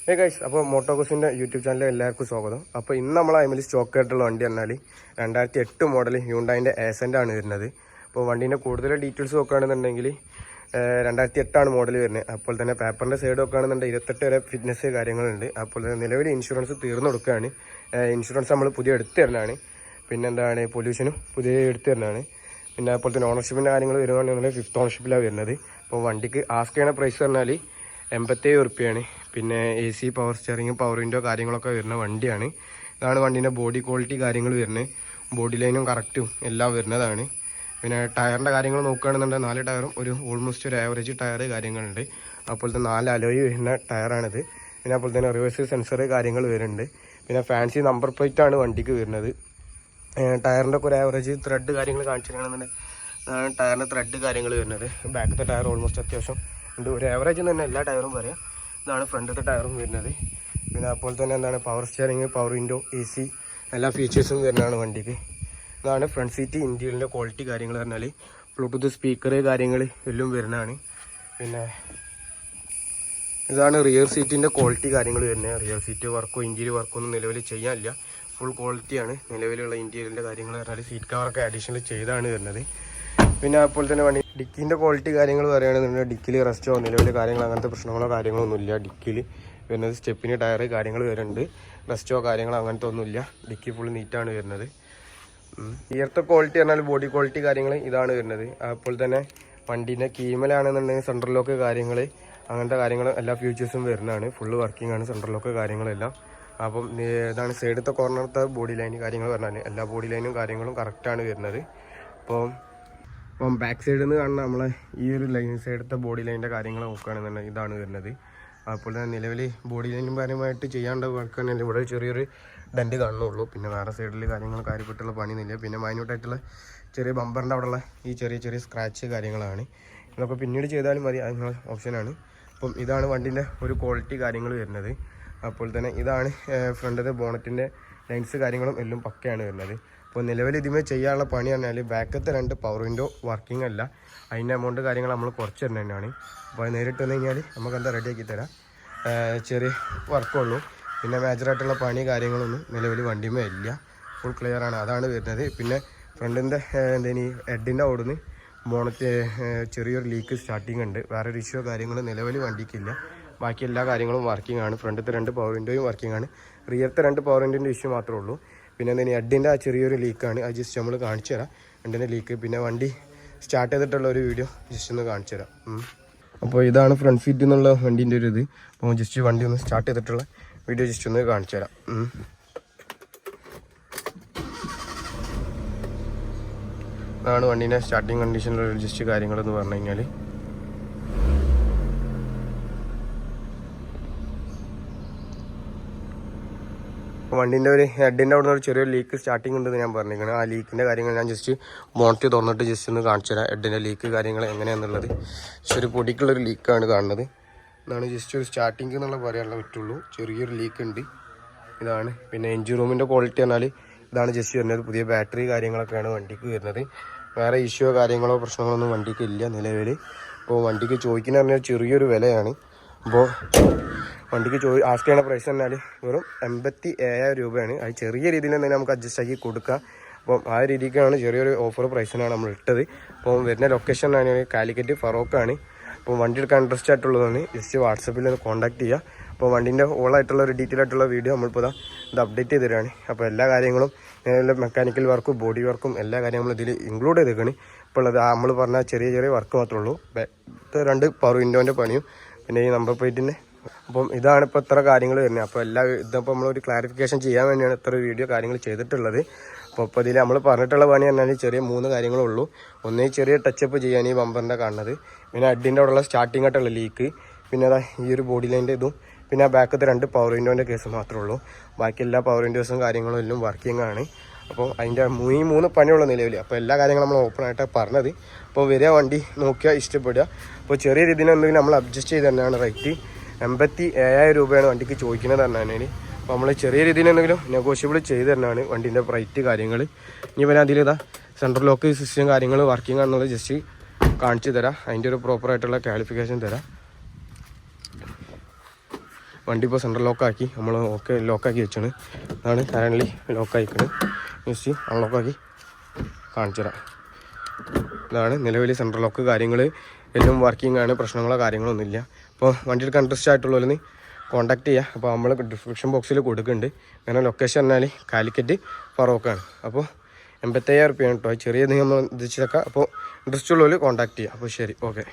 Hey guys, അപ്പോൾ മോട്ടോകോസിൻ്റെ YouTube ചാനലിൽ എല്ലാവർക്കും സ്വാഗതം. അപ്പോൾ ഇന്ന് നമ്മൾ അതിൽ സ്റ്റോക്ക് ആയിട്ടുള്ള വണ്ടി പറഞ്ഞാൽ 2008 മോഡൽ ഹ്യൂണ്ടായിൻ്റെ ആസെൻ്റ് ആണ് വരുന്നത്. അപ്പോൾ വണ്ടീൻ്റെ കൂടുതൽ ഡീറ്റെയിൽസ് നോക്കുകയാണെന്നുണ്ടെങ്കിൽ 2008 മോഡൽ വരുന്നത്. അപ്പോൾ തന്നെ പേപ്പറിൻ്റെ സൈഡ് നോക്കുകയാണെന്നുണ്ടെങ്കിൽ 28 വരെ ഫിറ്റ്നസ് കാര്യങ്ങളുണ്ട്. അപ്പോൾ തന്നെ നിലവിൽ ഇൻഷുറൻസ് തീർന്നു കൊടുക്കുകയാണ്. ഇൻഷുറൻസ് നമ്മൾ പുതിയ എടുത്തു തരുന്നതാണ്. പിന്നെ എന്താണ് പൊല്യൂഷനും പുതിയ എടുത്തു തരുന്നതാണ്. പിന്നെ അപ്പോൾ തന്നെ ഓണർഷിപ്പിൻ്റെ കാര്യങ്ങൾ വരുവാണെന്നുണ്ടെങ്കിൽ 5th ഓണർഷിപ്പിലാണ് വരുന്നത്. അപ്പോൾ വണ്ടിക്ക് ആസ്ക് ചെയ്യുന്ന പ്രൈസ് പറഞ്ഞാൽ 87 റുപ്യാണ്. പിന്നെ AC, power steering, power window കാര്യങ്ങളൊക്കെ വരുന്ന വണ്ടിയാണ്. ഇതാണ് വണ്ടീൻ്റെ ബോഡി ക്വാളിറ്റി കാര്യങ്ങൾ വരുന്നത്. ബോഡി ലൈനും കറക്റ്റും എല്ലാം വരുന്നതാണ്. പിന്നെ ടയറിൻ്റെ കാര്യങ്ങൾ നോക്കുകയാണെന്നുണ്ടെങ്കിൽ 4 ടയറും ഓൾമോസ്റ്റ് ഒരു ആവറേജ് ടയർ കാര്യങ്ങളുണ്ട്. അപ്പോഴത്തെ 4 അലോയ് വരുന്ന ടയറാണിത്. പിന്നെ അപ്പോൾ തന്നെ റിവേഴ്സ് സെൻസർ കാര്യങ്ങൾ വരുന്നുണ്ട്. പിന്നെ ഫാൻസി നമ്പർ പ്ലേറ്റ് ആണ് വണ്ടിക്ക് വരുന്നത്. ടയറിൻ്റെ ഒക്കെ ഒരു ആവറേജ് ത്രെഡ് കാര്യങ്ങൾ കാണിച്ചിരിക്കണമെന്നുണ്ടെങ്കിൽ ടയറിൻ്റെ ത്രെഡ് കാര്യങ്ങൾ വരുന്നത്. ബാക്കത്തെ ടയർ ഓൾമോസ്റ്റ് അത്യാവശ്യം ഉണ്ട്. ഒരു ആവറേജ് തന്നെ എല്ലാ ടയറും പറയാം. ഇതാണ് ഫ്രണ്ടത്തെ ടയറും വരുന്നത്. പിന്നെ അപ്പോൾ തന്നെ എന്താണ് power steering, power window, AC എല്ലാ ഫീച്ചേഴ്സും വരുന്നതാണ് വണ്ടിക്ക്. ഇതാണ് ഫ്രണ്ട് സീറ്റ് ഇന്ത്യയിലെ ക്വാളിറ്റി കാര്യങ്ങൾ പറഞ്ഞാൽ ബ്ലൂടൂത്ത് സ്പീക്കർ കാര്യങ്ങൾ എല്ലാം വരുന്നതാണ്. പിന്നെ ഇതാണ് റിയർ സീറ്റിൻ്റെ ക്വാളിറ്റി കാര്യങ്ങൾ വരുന്നത്. റിയർ സീറ്റ് വർക്കോ ഇൻറ്റീരിയർ വർക്കോ ഒന്നും നിലവിൽ ചെയ്യാനില്ല. ഫുൾ ക്വാളിറ്റിയാണ് നിലവിലുള്ള ഇൻറ്റീരിയറിൻ്റെ കാര്യങ്ങൾ പറഞ്ഞാൽ. സീറ്റ് കവറൊക്കെ അഡീഷണൽ ചെയ്താണ് വരുന്നത്. പിന്നെ അപ്പോൾ തന്നെ വണ്ടി ഡിക്കിൻ്റെ ക്വാളിറ്റി കാര്യങ്ങൾ പറയുകയാണെന്നുണ്ടെങ്കിൽ ഡിക്കിൽ റെസ്റ്റോ നിലവിൽ കാര്യങ്ങൾ അങ്ങനത്തെ പ്രശ്നങ്ങളോ കാര്യങ്ങളൊന്നുമില്ല. ഡിക്കിൽ വരുന്നത് സ്റ്റെപ്പിന് ടയർ കാര്യങ്ങൾ വരുന്നുണ്ട്. റെസ്റ്റോ കാര്യങ്ങളോ അങ്ങനത്തെ ഒന്നുമില്ല. ഡിക്കി ഫുൾ നീറ്റാണ് വരുന്നത്. ഇയർത്തെ ക്വാളിറ്റി പറഞ്ഞാൽ ബോഡി ക്വാളിറ്റി കാര്യങ്ങൾ ഇതാണ് വരുന്നത്. അപ്പോൾ തന്നെ വണ്ടീൻ്റെ കീമലാണെന്നുണ്ടെങ്കിൽ സെൻട്രൽ ലോക്ക് കാര്യങ്ങൾ അങ്ങനത്തെ കാര്യങ്ങൾ എല്ലാ ഫീച്ചേഴ്സും വരുന്നതാണ്. ഫുള്ള് വർക്കിംഗ് ആണ് സെൻട്രൽ ലോക്ക് കാര്യങ്ങളെല്ലാം. അപ്പം ഇതാണ് സൈഡത്തെ കോർണറത്തെ ബോഡി ലൈൻ കാര്യങ്ങൾ പറഞ്ഞാൽ എല്ലാ ബോഡി ലൈനും കാര്യങ്ങളും കറക്റ്റാണ് വരുന്നത്. അപ്പം ബാക്ക് സൈഡിൽ നിന്ന് കാണുന്ന നമ്മളെ ഈ ഒരു ലൈൻ സൈഡത്തെ ബോഡി ലൈനിൻ്റെ കാര്യങ്ങൾ നോക്കുകയാണെന്നുണ്ടെങ്കിൽ ഇതാണ് വരുന്നത്. അപ്പോൾ തന്നെ നിലവിൽ ബോഡി ലൈനും കാര്യമായിട്ട് ചെയ്യാണ്ട് വർക്കാണെങ്കിൽ ഇവിടെ ചെറിയൊരു ഡെൻറ്റ് കാണുന്നുള്ളൂ. പിന്നെ വേറെ സൈഡിൽ കാര്യപ്പെട്ടുള്ള പണിയൊന്നുമില്ല. പിന്നെ മൈന്യൂട്ടായിട്ടുള്ള ചെറിയ ബമ്പറിൻ്റെ അവിടെയുള്ള ഈ ചെറിയ സ്ക്രാച്ച് കാര്യങ്ങളാണ്. ഇതൊക്കെ പിന്നീട് ചെയ്താലും മതി, അതിനുള്ള ഓപ്ഷനാണ്. അപ്പം ഇതാണ് വണ്ടീൻ്റെ ഒരു ക്വാളിറ്റി കാര്യങ്ങൾ വരുന്നത്. അപ്പോൾ തന്നെ ഇതാണ് ഫ്രണ്ടിലെ ബോണറ്റിൻ്റെ ലൈൻസ് കാര്യങ്ങളും എല്ലാം പക്കയാണ് വരുന്നത്. അപ്പോൾ നിലവിൽ ഇതിമേ ചെയ്യാനുള്ള പണി പറഞ്ഞാൽ ബാക്കത്തെ 2 പവർ വിൻഡോ വർക്കിംഗ് അല്ല. അതിൻ്റെ എമൗണ്ട് കാര്യങ്ങൾ നമ്മൾ കുറച്ച് തന്നെയാണ്. അപ്പോൾ അത് നേരിട്ട് വന്നു കഴിഞ്ഞാൽ നമുക്കെന്താ റെഡിയാക്കി തരാം. ചെറിയ വർക്കുള്ളൂ. പിന്നെ മേജറായിട്ടുള്ള പണി കാര്യങ്ങളൊന്നും നിലവിൽ വണ്ടിമേ ഇല്ല. ഫുൾ ക്ലിയർ ആണ്. അതാണ് വരുന്നത്. പിന്നെ ഫ്രണ്ടിൻ്റെ ഹെഡിൻ്റെ അവിടുന്ന് ബോണറ്റ് ചെറിയൊരു ലീക്ക് സ്റ്റാർട്ടിങ് ഉണ്ട്. വേറൊരു ഇഷ്യൂ കാര്യങ്ങൾ നിലവിൽ വണ്ടിക്കില്ല. ബാക്കി എല്ലാ കാര്യങ്ങളും വർക്കിംഗ് ആണ്. ഫ്രണ്ടിലത്തെ 2 പവർ വിൻഡോയും വർക്കിംഗ് ആണ്. റിയർത്തെ 2 പവർ വിൻഡോൻ്റെ ഇഷ്യൂ മാത്രമേ ഉള്ളൂ. പിന്നെ എന്തെങ്കിലും ഹെഡിൻ്റെ ആ ചെറിയൊരു ലീക്കാണ്. അത് ജസ്റ്റ് നമ്മൾ കാണിച്ചു തരാം ഹെഡിൻ്റെ ലീക്ക്. പിന്നെ വണ്ടി സ്റ്റാർട്ട് ചെയ്തിട്ടുള്ള ഒരു വീഡിയോ ജസ്റ്റ് ഒന്ന് കാണിച്ചു തരാം. അപ്പോൾ ഇതാണ് ഫ്രണ്ട് സീറ്റ് എന്നുള്ള വണ്ടീൻ്റെ ഒരു ഇത്. അപ്പോൾ ജസ്റ്റ് വണ്ടി ഒന്ന് സ്റ്റാർട്ട് ചെയ്തിട്ടുള്ള വീഡിയോ ജസ്റ്റ് ഒന്ന് കാണിച്ചു തരാം. അതാണ് വണ്ടീൻ്റെ സ്റ്റാർട്ടിങ് കണ്ടീഷനിലുള്ള ജസ്റ്റ് കാര്യങ്ങളെന്ന് പറഞ്ഞു കഴിഞ്ഞാൽ. വണ്ടീൻ്റെ ഒരു ഹെഡിൻ്റെ അവിടെ നിന്ന് ഒരു ചെറിയൊരു ലീക്ക് സ്റ്റാർട്ടിങ് ഉണ്ടെന്ന് ഞാൻ പറഞ്ഞിരിക്കുന്നത്. ആ ലീക്കിൻ്റെ കാര്യങ്ങൾ ഞാൻ ജസ്റ്റ് മോണിറ്റ് തുറന്നിട്ട് ജസ്റ്റ് ഒന്ന് കാണിച്ചു തരാം. ഹെഡിൻ്റെ ലീക്ക് കാര്യങ്ങൾ എങ്ങനെയാണെന്നുള്ളത്. പക്ഷെ ഒരു പൊടിക്കുള്ളൊരു ലീക്കാണ് കാണുന്നത്. ഇതാണ് ജസ്റ്റ് ഒരു സ്റ്റാർട്ടിങ് എന്നുള്ള പറയാനുള്ള പറ്റുള്ളൂ. ചെറിയൊരു ലീക്ക് ഉണ്ട്. ഇതാണ്. പിന്നെ എൻജിൻ റൂമിൻ്റെ ക്വാളിറ്റി പറഞ്ഞാൽ ഇതാണ് ജസ്റ്റ് വരുന്നത്. പുതിയ ബാറ്ററി കാര്യങ്ങളൊക്കെയാണ് വണ്ടിക്ക് വരുന്നത്. വേറെ ഇഷ്യോ കാര്യങ്ങളോ പ്രശ്നങ്ങളൊന്നും വണ്ടിക്ക് ഇല്ല നിലവിൽ. അപ്പോൾ വണ്ടിക്ക് ചോദിക്കുന്ന പറഞ്ഞാൽ ചെറിയൊരു വിലയാണ്. അപ്പോൾ വണ്ടിക്ക് ആസ്ക് ചെയ്യുന്ന പ്രൈസ് പറഞ്ഞാൽ വെറും 87,000 രൂപയാണ്. അത് ചെറിയ രീതിയിൽ തന്നെ നമുക്ക് അഡ്ജസ്റ്റ് ആക്കി കൊടുക്കാം. അപ്പം ആ രീതിക്കാണ് ചെറിയൊരു ഓഫർ പ്രൈസിനാണ് നമ്മൾ ഇട്ടത്. അപ്പോൾ വരുന്ന ലൊക്കേഷൻ ആണ് കാലിക്കറ്റ് ഫറോക്കാണ്. അപ്പോൾ വണ്ടി എടുക്കാൻ ഇൻട്രസ്റ്റ് ആയിട്ടുള്ളതാണ് ജസ്റ്റ് വാട്സപ്പിൽ ഒന്ന് കോൺടാക്ട് ചെയ്യുക. അപ്പോൾ വണ്ടീൻ്റെ ഓളായിട്ടുള്ള ഒരു ഡീറ്റെയിൽ ആയിട്ടുള്ള വീഡിയോ നമ്മളിപ്പോൾ ഇത് അപ്ഡേറ്റ് ചെയ്ത് തരാണ്. അപ്പോൾ എല്ലാ കാര്യങ്ങളും മെക്കാനിക്കൽ വർക്കും ബോഡി വർക്കും എല്ലാ കാര്യങ്ങളും ഇതിൽ ഇൻക്ലൂഡ് ചെയ്തേക്കാണ്. ഇപ്പോൾ ഉള്ളത് നമ്മൾ പറഞ്ഞ ചെറിയ വർക്ക് മാത്രമേ ഉള്ളൂ. 2 പവർ വിൻഡോൻ്റെ പണിയും പിന്നെ ഈ നമ്പർ പ്ലേറ്റിൻ്റെ. അപ്പം ഇതാണ് ഇപ്പോൾ ഇത്ര കാര്യങ്ങൾ വരുന്നത്. അപ്പോൾ ഇതിപ്പോൾ നമ്മളൊരു ക്ലാരിഫിക്കേഷൻ ചെയ്യാൻ വേണ്ടിയാണ് ഇത്ര വീഡിയോ കാര്യങ്ങൾ ചെയ്തിട്ടുള്ളത്. അപ്പോൾ ഇതിൽ നമ്മൾ പറഞ്ഞിട്ടുള്ള പണി പറഞ്ഞാൽ ചെറിയ 3 കാര്യങ്ങളുള്ളൂ. ഒന്നേ ചെറിയ ടച്ചപ്പ് ചെയ്യാൻ ഈ ബമ്പറിൻ്റെ കാണുന്നത്. പിന്നെ അഡിൻ്റെ അവിടെയുള്ള സ്റ്റാർട്ടിംഗ് ആയിട്ടുള്ള ലീക്ക്. പിന്നെ അതാ ഈ ഒരു ബോഡി ലൈൻ്റെ ഇതും. പിന്നെ ബാക്കത്തെ 2 പവർ വിൻഡോൻ്റെ കേസ് മാത്രമേ ഉള്ളൂ. ബാക്കി എല്ലാ പവർ വിൻഡോസും കാര്യങ്ങളും എല്ലാം വർക്കിംഗ് ആണ്. അപ്പോൾ അതിൻ്റെ 3 പണിയുള്ള നിലവിൽ. അപ്പോൾ എല്ലാ കാര്യങ്ങളും നമ്മൾ ഓപ്പൺ ആയിട്ടാണ് പറഞ്ഞത്. അപ്പോൾ വരിക വണ്ടി നോക്കിയാൽ ഇഷ്ടപ്പെടുക. അപ്പോൾ ചെറിയ രീതിയിൽ എന്തെങ്കിലും നമ്മൾ അഡ്ജസ്റ്റ് ചെയ്ത് തന്നെയാണ് റേറ്റ്. 87,000 രൂപയാണ് വണ്ടിക്ക് ചോദിക്കുന്നത് പറഞ്ഞാൽ. അപ്പോൾ നമ്മൾ ചെറിയ രീതിയിൽ എന്തെങ്കിലും നെഗോഷ്യബിൾ ചെയ്ത് തന്നെയാണ് വണ്ടീൻ്റെ റേറ്റ് കാര്യങ്ങൾ. ഇനി പിന്നെ അതിലിതാ സെൻട്രൽ ലോക്ക് സിസ്റ്റം കാര്യങ്ങൾ വർക്കിംഗ് ആണെന്നുള്ളത് ജസ്റ്റ് കാണിച്ചു തരാം. അതിൻ്റെ ഒരു പ്രോപ്പറായിട്ടുള്ള ക്വാളിഫിക്കേഷൻ തരാം. വണ്ടി ഇപ്പോൾ സെൻട്രൽ ലോക്കാക്കി നമ്മൾ ലോക്കാക്കി വെച്ചാണ്. അതാണ് കറൻ്റ് ലോക്കായിക്കുന്നത്. ജസ്റ്റ് അൺലോക്കാക്കി കാണിച്ചു തരാം. ഇതാണ് നിലവിൽ സെൻട്രൽ ലോക്ക്. കാര്യങ്ങൾ എല്ലാം വർക്കിംഗ് ആണ്, പ്രശ്നങ്ങളോ കാര്യങ്ങളൊന്നുമില്ല. അപ്പോൾ വണ്ടി എടുക്കാൻ ഇൻട്രസ്റ്റ് ആയിട്ടുള്ളവരൊന്ന് കോൺടാക്ട് ചെയ്യുക. അപ്പോൾ നമ്മൾ ഡിസ്ക്രിപ്ഷൻ ബോക്സിൽ കൊടുക്കുന്നുണ്ട്. അങ്ങനെ ലൊക്കേഷൻ പറഞ്ഞാൽ കാലിക്കറ്റ് ഫറോക്കാണ്. അപ്പോൾ 85,000 റുപ്യാണ് കേട്ടോ. ചെറിയ നിങ്ങൾ ഉദ്ദേശിച്ചതൊക്കെ. അപ്പോൾ ഇൻട്രസ്റ്റ് ഉള്ളവർ കോൺടാക്ട് ചെയ്യുക. അപ്പോൾ ശരി, ഓക്കെ.